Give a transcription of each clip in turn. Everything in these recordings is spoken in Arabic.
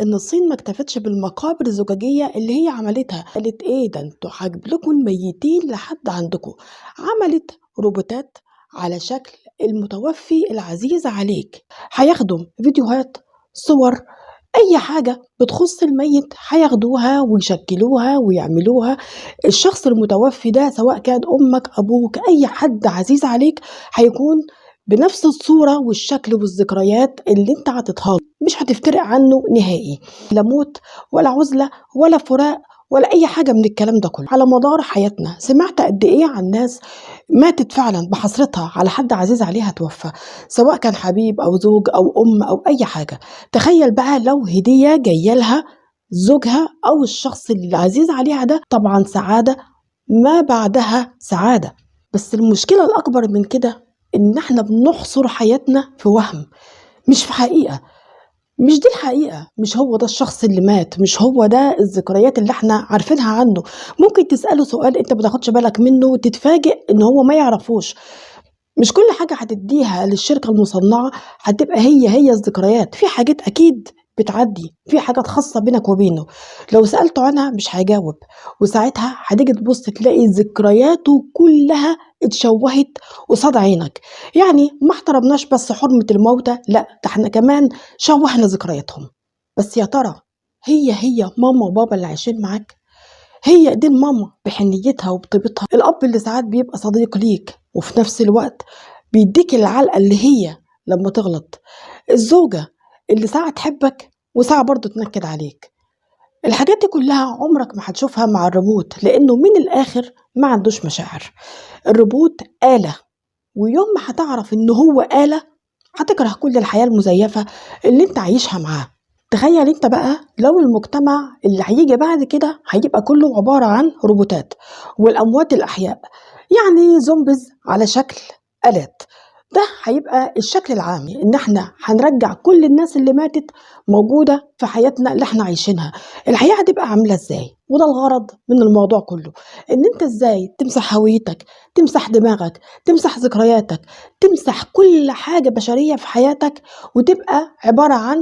ان الصين ما اكتفتش بالمقابر الزجاجيه اللي هي عملتها، قالت ايه ده انتوا هجيب لكم الميتين لحد عندكم. عملت روبوتات على شكل المتوفي العزيز عليك، هياخدوا فيديوهات، صور، اي حاجه بتخص الميت هياخدوها ويشكلوها ويعملوها. الشخص المتوفي ده سواء كان امك، ابوك، اي حد عزيز عليك، هيكون بنفس الصورة والشكل والذكريات اللي انت عطيتها له، مش هتفترق عنه نهائي. لا موت ولا عزلة ولا فراق ولا اي حاجة من الكلام ده كله. على مدار حياتنا سمعت قد ايه عن ناس ماتت فعلا بحسرتها على حد عزيز عليها توفى، سواء كان حبيب او زوج او ام او اي حاجة. تخيل بقى لو هدية جاية لها زوجها او الشخص العزيز عليها ده، طبعا سعادة ما بعدها سعادة. بس المشكلة الأكبر من كده إن إحنا بنحصر حياتنا في وهم، مش في حقيقة. مش دي الحقيقة، مش هو ده الشخص اللي مات، مش هو ده الذكريات اللي احنا عارفينها عنه. ممكن تسأله سؤال انت ما تاخدش بالك منه وتتفاجئ ان هو ما يعرفوش. مش كل حاجة هتديها للشركة المصنعة هتبقى هي الذكريات. في حاجات أكيد بتعدي، في حاجات خاصة بينك وبينه، لو سألته عنها مش هيجاوب، وساعتها هتيجي تبص تلاقي ذكرياته كلها اتشوهت قصاد عينك. يعني ما احترمناش بس حرمة الموتى، لا ده احنا كمان شوهنا ذكرياتهم. بس يا ترى هي ماما وبابا اللي عايشين معاك؟ هي ايدين ماما بحنيتها وبطيبتها، الاب اللي ساعات بيبقى صديق ليك وفي نفس الوقت بيديك العلقه اللي هي لما تغلط، الزوجه اللي ساعه تحبك وساعه برضه تنكد عليك. الحاجات دي كلها عمرك ما هتشوفها مع الروبوت، لانه من الاخر ما عندوش مشاعر. الروبوت آلة، ويوم ما هتعرف ان هو آلة هتكره كل الحياة المزيفة اللي انت عايشها معاه. تخيل انت بقى لو المجتمع اللي هيجي بعد كده هيبقى كله عبارة عن روبوتات والأموات الأحياء، يعني زومبيز على شكل آلات. ده هيبقى الشكل العام، ان احنا هنرجع كل الناس اللي ماتت موجودة في حياتنا اللي احنا عايشينها. الحياة هتبقى عاملة ازاي؟ وده الغرض من الموضوع كله، ان انت ازاي تمسح هويتك، تمسح دماغك، تمسح ذكرياتك، تمسح كل حاجة بشرية في حياتك، وتبقى عبارة عن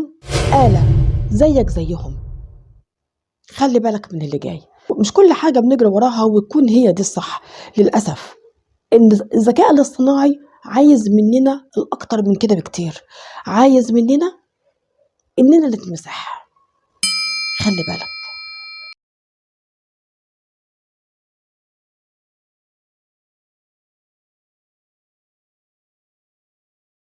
آلة زيك زيهم. خلي بالك من اللي جاي، مش كل حاجة بنجري وراها وتكون هي دي الصح. للأسف إن الذكاء الاصطناعي عايز مننا الأكتر من كده بكتير، عايز مننا إننا نتمسح. خلي بالك.